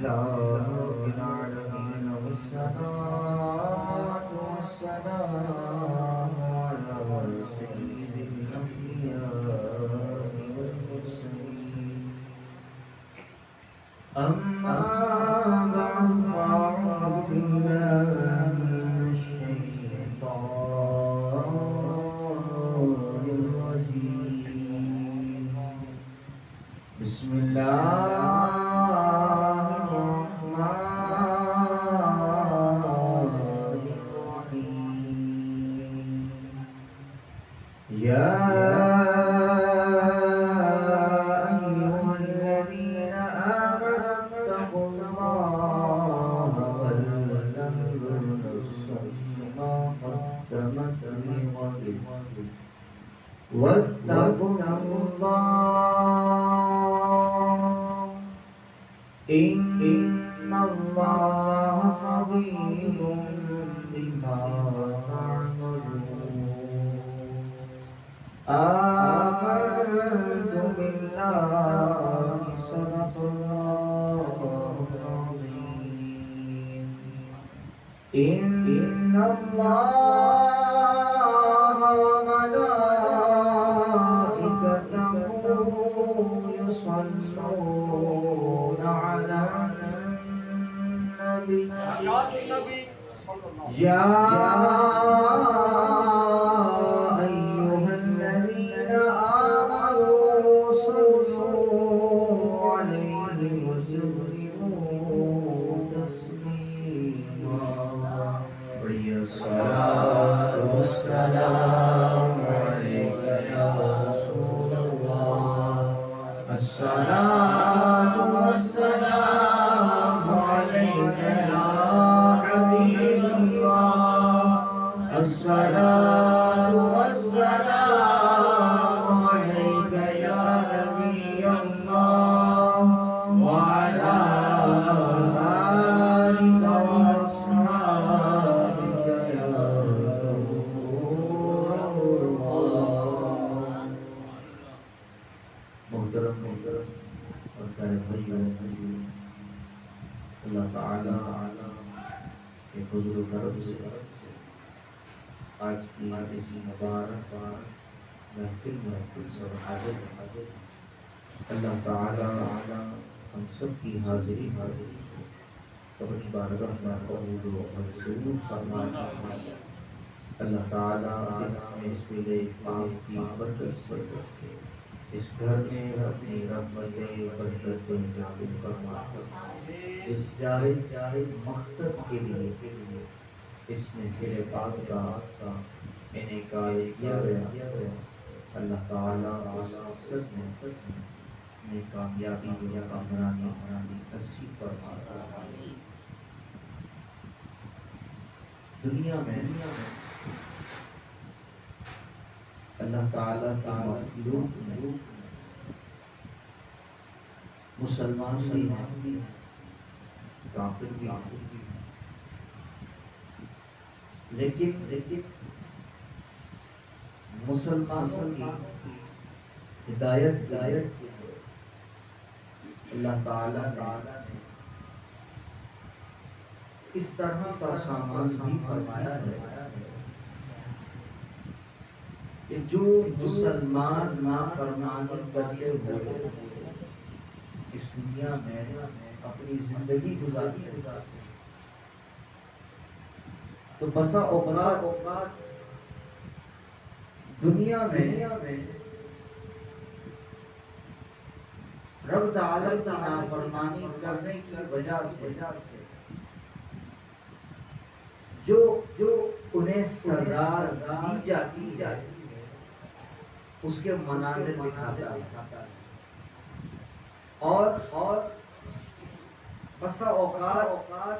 لله رب العالمين والصلاة والسلام على سيد الأنبياء والمرسلين أما بعد فأعوذ بالله من الشيطان الرجيم بسم الله الرحمن الرحيم يا أيها الذين آمنوا اتقوا الله ولتنظر نفس ما قدمت لغد واتقوا الله إن الله خبير بما تعملون آمنت بالله صدق الله العظيم إن الله وملائكته يصلون على النبي يا أيها الذين آمنوا صلوا عليه وسلموا تسليما الصلاة والسلام عليك يا رسول الله الصلاة والسلام عليك يا حبيب الله الصلاة والسلام عليك يا نبي الله وعلى آلك وأصحابك يا رسول الله محترم اور پیارے بھائیوں اللہ تعالی کے فضل و کرم سے آج کی اس مبارک محفل میں کل سب حاضر اللہ تعالی ہم سب کی حاضری اپنی بارگاہ میں قبول و منظور فرمائے اللہ تعالی اس محفل پاک کی برکت سے اس گھر میں اپنی رحمت برکت کو نازل فرمائے اس جائز مقصد کے لیے اس میں محفل پاک کا انعقاد کیا گیا اللہ تعالیٰ اس مقصد میں کامیابی یا کامرانی نصیب فرمائے دنیا میں اللہ تعالیٰ کی مخلوق میں مسلمان بھی کافر بھی لیکن مسلمانوں کی ہدایت اللہ تعالیٰ نے اس طرح کا سامان بھی فرمایا ہے کہ جو مسلمان نافرمانی کرتے ہوئے اس دنیا میں اپنی زندگی گزارتے ہیں تو بسا اوقات دنیا میں رب تعالیٰ کی نافرمانی کرنے کی وجہ سے جو انہیں سزا دی جاتی ہے اس کے مناظر دکھاتا ہے اور بسا اوقات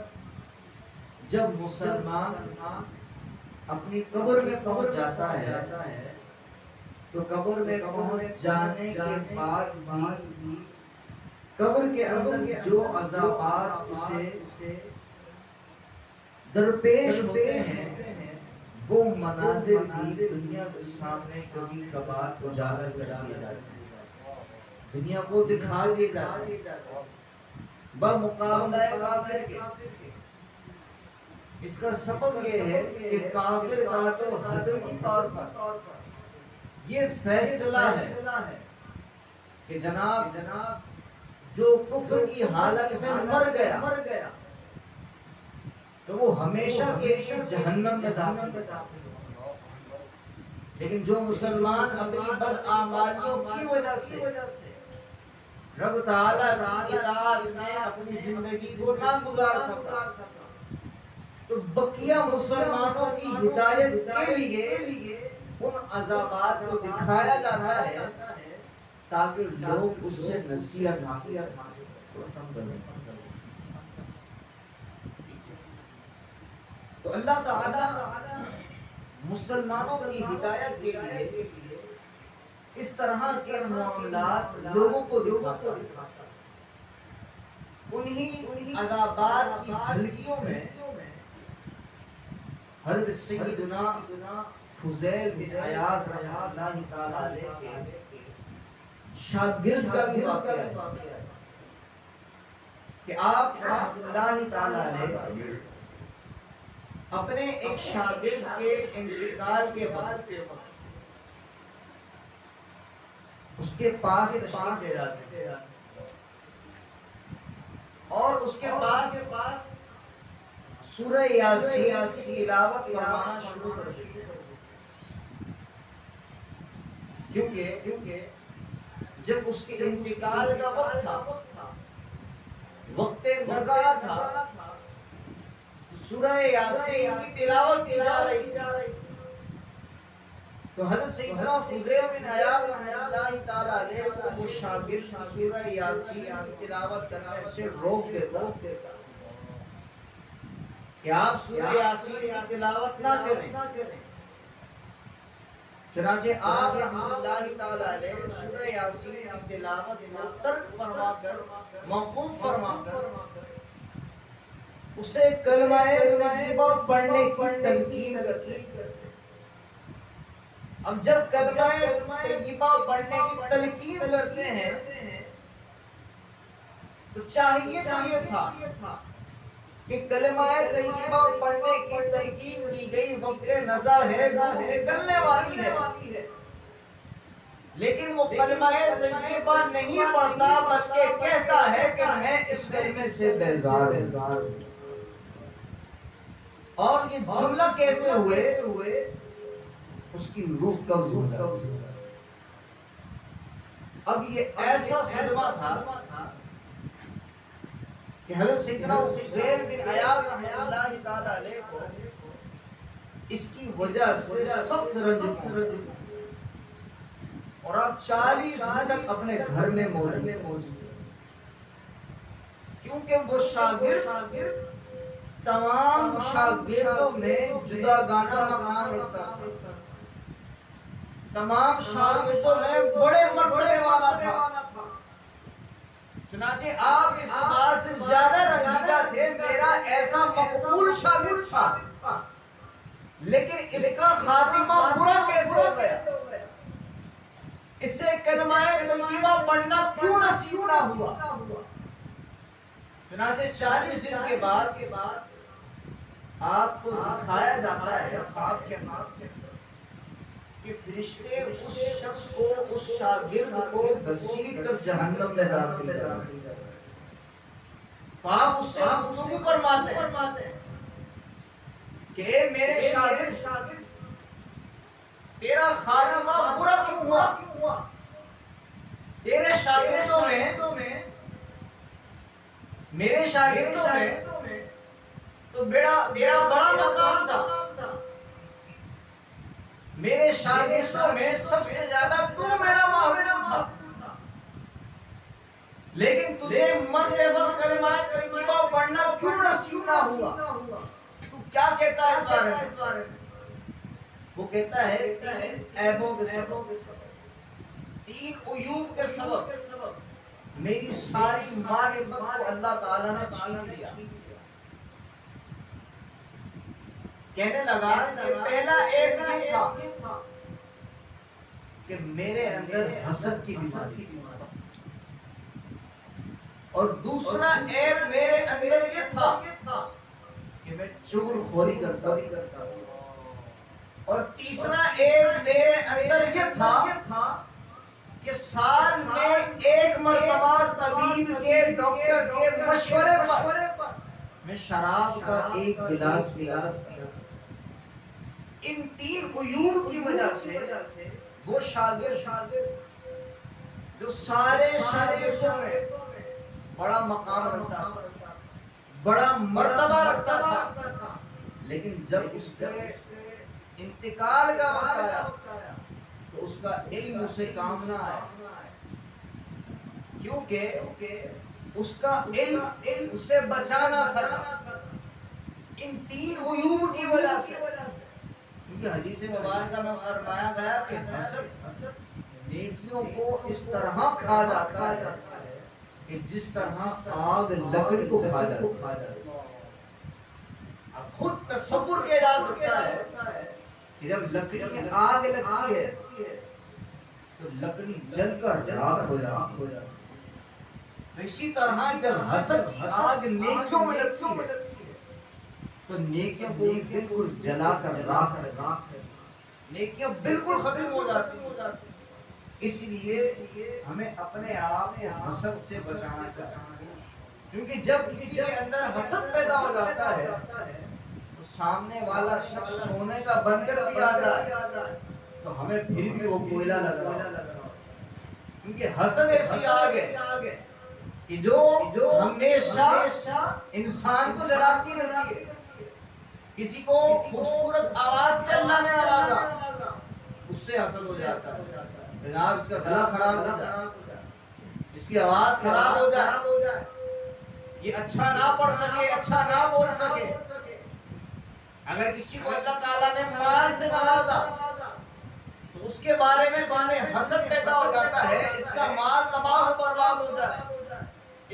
جب مسلمان اپنی قبر میں پہنچ جاتا ہے تو قبر میں پہنچ جانے کے بعد بھی قبر کے اندر جو عذابات اسے درپیش ہوتے ہیں وہ مناظر بھی دنیا کے سامنے کبھی کبھار اجاگر کر دیے جاتے ہیں، دنیا کو دکھا دیے جاتے ہیں بمقابلہ کافر کے۔ اس کا سبب یہ ہے کہ کافر کا تو حتمی طور پر یہ فیصلہ ہے کہ جناب جو کفر کی حالت میں مر گیا تو وہ ہمیشہ کے لیے جہنم میں داخل ہوگا، لیکن جو مسلمان اپنی بدعمالیوں کی وجہ سے رب تعالیٰ کی اطاعت میں اپنی زندگی کو نہ گزار سکتا تو بقیہ مسلمانوں کی ہدایت کے لیے ان عذابات کو دکھایا جاتا ہے تاکہ لوگ اس سے نصیحت حاصل کریں۔ تو اللہ تعالی مسلمانوں کی ہدایت کے لیے اس طرح کے معاملات لوگوں کو دکھاتا ہے۔ انہی عذابات کی جھلکیوں میں حضرت سیدنا فضیل بن عیاض رحمہ اللہ تعالی علیہ کے شاگرد کا بھی واقعہ ہے کہ آپ رحمۃ اللہ تعالی علیہ اپنے ایک شاگرد کے انتقال کے بعد اس کے پاس تشریف لے جاتے ہیں اور اس کے پاس سورہ یاسین کی تلاوت فرمانا شروع کر دیتے ہیں، کیونکہ جب اس کے انتقال کا وقت تھا، وقت نزا تھا، سورہ یاسین کی تلاوت کی جا رہی تو حضرت سیدنا فضیل بن عیاض رحمہ اللہ تعالی علیہ کو وہ شاگرد سورہ یاسین کی تلاوت کرنے سے روک دیتا کہ آپ سورہ یاسین کی تلاوت نہ کریں۔ چنانچہ آپ رحمۃ اللہ تعالی علیہ سورہ یاسین کی تلاوت کو ترک فرما کر، موقوف فرما کر اسے کلمہ طیبہ پڑھنے کی تلقین کرتے۔ اب جب کلمہ طیبہ پڑھنے کی تلقین کرتے ہیں تو چاہیے تھا کہ کلمہ طیبہ پڑھنے کی تلقین کی گئی، وقت نزا ہے، روح نکلنے والی ہے، لیکن وہ کلمہ طیبہ نہیں پڑھتا بلکہ کہتا ہے کہ میں اس کلمے سے بیزار ہوں، اور یہ جملہ کہتے ہوئے اس کی روح قبض ہو جاتی۔ اب یہ ایسا صدمہ تھا کہ حضرت سیدنا فضیل بن عیاض رحمہ اللہ تعالی علیہ کو اس کی وجہ سے سخت رنج پہنچا اور آپ 40 دن اپنے گھر میں موجود کیونکہ وہ شاگرد تمام شاگردوں میں جداگانہ مقام رکھتا تھا، تمام شاگردوں میں بڑے مرتبے والا تھا۔ چنانچہ آپ اس بات سے زیادہ رنجیدہ تھے، میرا ایسا مقبول شاگرد تھا لیکن اس کا خاتمہ برا کیسے ہو گیا، اس سے کلمہ طیبہ پڑھنا کیوں نصیب نہ ہوا۔ چنانچہ 40 دن کے بعد آپ کو دکھایا جاتا ہے خواب کے اندر کہ فرشتے اس شخص کو، اس شاگرد کو گھسیٹ کر جہنم میں داخل کر رہے ہیں۔ تو آپ اس سے گفتگو فرماتے ہیں کہ اے میرے شاگرد، تیرا خاتمہ برا کیوں ہوا؟ تیرے شاگردوں میں، میرے شاگردوں میں تو تیرا بڑا مقام تھا، میرے شاگردوں میں سب سے زیادہ تو میرا محبوب تھا، لیکن تجھے مرتے وقت کلمہ طیبہ پڑھنا کیوں نصیب نہ ہوا؟ تو کیا کہتا ہے اس بارے میں؟ وہ کہتا ہے 3 عیبوں کے سبب، 3 عیوب کے سبب میری ساری معرفت کو اللہ تعالیٰ نے چھین لیا۔ کہنے لگا کہ پہلا ایک یہ تھا کہ میرے اندر حسد کی بیماری، اور دوسرا عیب میرے اندر یہ تھا کہ میں چغل خوری کرتا اور تیسرا عیب میرے اندر یہ تھا کہ سال میں ایک مرتبہ طبیب کے ڈاکٹر کے مشورے پر میں شراب کا ایک گلاس پیا۔ ان تین عیوب کی وجہ سے وہ شاگرد جو سارے شاگردوں میں بڑا مقام رکھتا تھا، بڑا مرتبہ رکھتا تھا، لیکن جب اس کے انتقال کا وقت آیا تو اس کا علم اسے کام نہ آیا، کیونکہ اس کا علم اسے بچا نہ سکا ان تین عیوب کی وجہ سے۔ کیونکہ حدیث مبارکہ میں فرمایا گیا کہ حسد نیکیوں کو اس طرح کھا جاتا ہے کہ جس طرح آگ لکڑی کو کھا جاتا ہے۔ اب خود تصور کیا جا سکتا ہے کہ جب لکڑی میں آگ لگتی ہے تو لکڑی جل کر راکھ ہو جاتی ہے، تو اسی طرح جب حسد کی آگ نیکیوں میں لگتی ہے تو نیکیاں کو بالکل جلا کر راکھ نیکیاں بالکل ختم ہو جاتی ہیں۔ اس لیے ہمیں اپنے آپ کو حسد سے بچانا چاہیے، کیونکہ جب کسی کے اندر حسد پیدا ہو جاتا ہے تو سامنے والا شخص سونے کا بن کر بھی آ جائے تو ہمیں پھر بھی وہ کوئلہ لگ رہا ہے، کیونکہ حسد ایسی آگ ہے کہ جو ہمیشہ انسان کو جلاتی رہتی ہے۔ کسی کو خوبصورت آواز سے اللہ نے نوازا، اس سے حسد ہو جاتا ہے، جناب اس کا گلا خراب ہو جائے، اس کی آواز خراب ہو جائے، یہ اچھا نہ پڑھ سکے، اچھا نہ بول سکے۔ اگر کسی کو اللہ تعالیٰ نے مال سے نوازا تو اس کے بارے میں دل میں حسد پیدا ہو جاتا ہے، اس کا مال تباہ و برباد ہو جائے،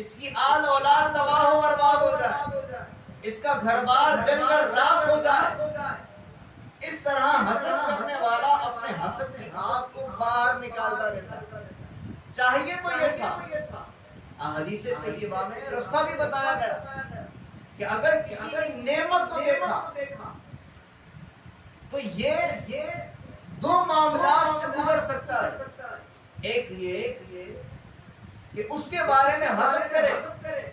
اس کی آل اولاد تباہ و برباد ہو جائے، اس کا گھر بار جل کر راکھ ہو جائے۔ اس طرح حسد کرنے والا اپنے حسد کی آگ کو باہر نکالتا رہتا ہے۔ چاہیے تو یہ تھا، احادیث طیبہ میں رستہ بھی بتایا گیا کہ اگر کسی نے نعمت کو دیکھا تو یہ دو معاملات سے گزر سکتا ہے، ایک یہ کہ اس کے بارے میں حسد کرے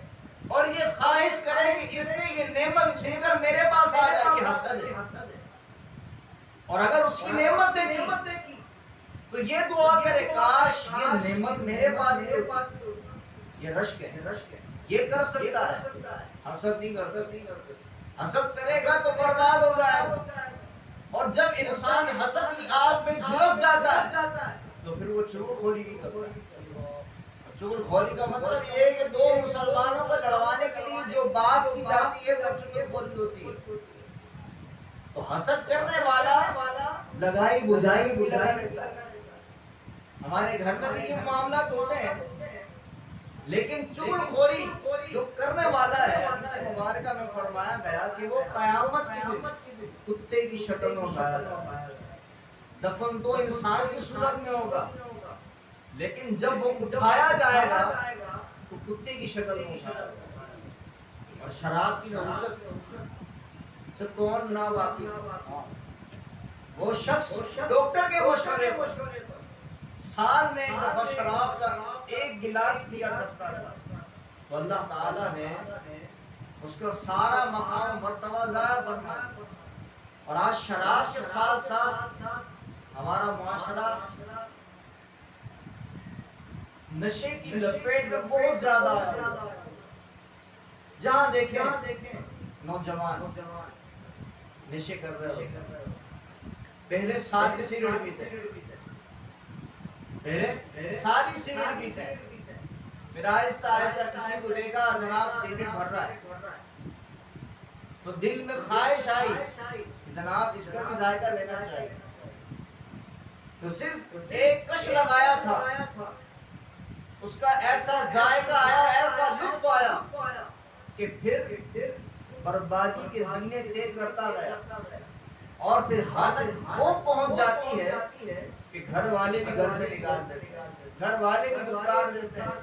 اور یہ خواہش کرے کہ اس سے یہ نعمت چھین کر میرے پاس آ جائے، یہ حسد ہے۔ اور اگر اس کی نعمت دیکھی تو یہ دعا کرے کاش یہ نعمت میرے پاس ہی، یہ رشک ہے، یہ کر سکتا ہے، حسد نہیں کر سکتا۔ حسد کرے گا تو برباد ہو جائے گا، اور جب انسان حسد کی آگ میں جھلس جاتا ہے تو پھر وہ چغل خوری نہیں کرتا۔ چغل خوری کا مطلب یہ ہے کہ دو مسلمانوں کو لڑوانے کے لیے جو بات کی جاتی ہے وہ چغل خوری ہوتی ہے۔ تو حسد کرنے والا لگائی بجھائی بھی لگا رہتا ہے۔ ہمارے گھر میں بھی یہ معاملات ہوتے ہیں، لیکن چغل خوری جو کرنے والا ہے، حدیث مبارکہ میں فرمایا گیا کہ وہ قیامت کے دن کتے کی شکل میں اٹھایا جائے گا۔ دفن تو انسان کی صورت میں ہوگا، لیکن جب وہ اٹھایا جائے گا تو کتے کی شکل میں اٹھایا جائے گا۔ اور شراب کی نوست سے کون نہ واقف؟ وہ شخص ڈاکٹر کے مشورے پر سال میں ایک دفعہ شراب کا ایک گلاس پیا کرتا تھا تو اللہ تعالیٰ نے اس کا سارا مقام مرتبہ ضائع فرمایا۔ اور آج شراب کے ساتھ ساتھ ہمارا معاشرہ نشے کی لپیٹ میں بہت زیادہ ہے۔ جہاں دیکھیں نوجوان نشے کر رہے ہیں، پہلے سادی سگریٹ پیتے، پھر آہستہ آہستہ کسی کو دیکھا جناب سگریٹ بھر رہا ہے تو دل میں خواہش آئی کہ جناب اس کا بھی ذائقہ لینا چاہیے، تو صرف ایک کش لگایا تھا، اس کا ایسا ذائقہ آیا، ایسا لطف آیا کہ پھر بربادی کے زینے طے کرتا گیا، اور پھر حالت وہ پہنچ جاتی ہے کہ گھر والے بھی گھر سے نکال دیتے ہیں، گھر والے بھی دھتکار دیتے ہیں،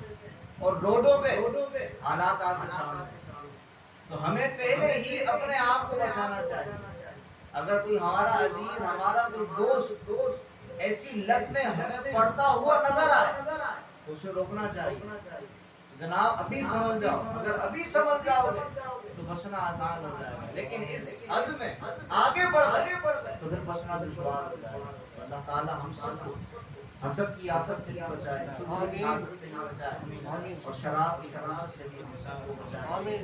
اور روڈوں پہ حالات آپ کے سامنے، تو ہمیں پہلے ہی اپنے آپ کو بچانا چاہیے۔ اگر کوئی ہمارا عزیز، ہمارا کوئی دوست ایسی لت میں ہمیں پڑتا ہوا نظر آئے تو اسے روکنا چاہیے۔ جناب ابھی سمجھ جاؤ، اگر ابھی سمجھ جاؤ تو بچنا آسان ہو جائے گا، لیکن اس حد میں آگے بڑھ گئے تو پھر بچنا دشوار ہو جائے گا۔ اللہ تعالی ہم سب کو حسد کی آفت سے بھی بچائے، چغلی کی آفت سے بھی بچائے، اور شراب کی آفت سے بھی ہم سب کو بچائے۔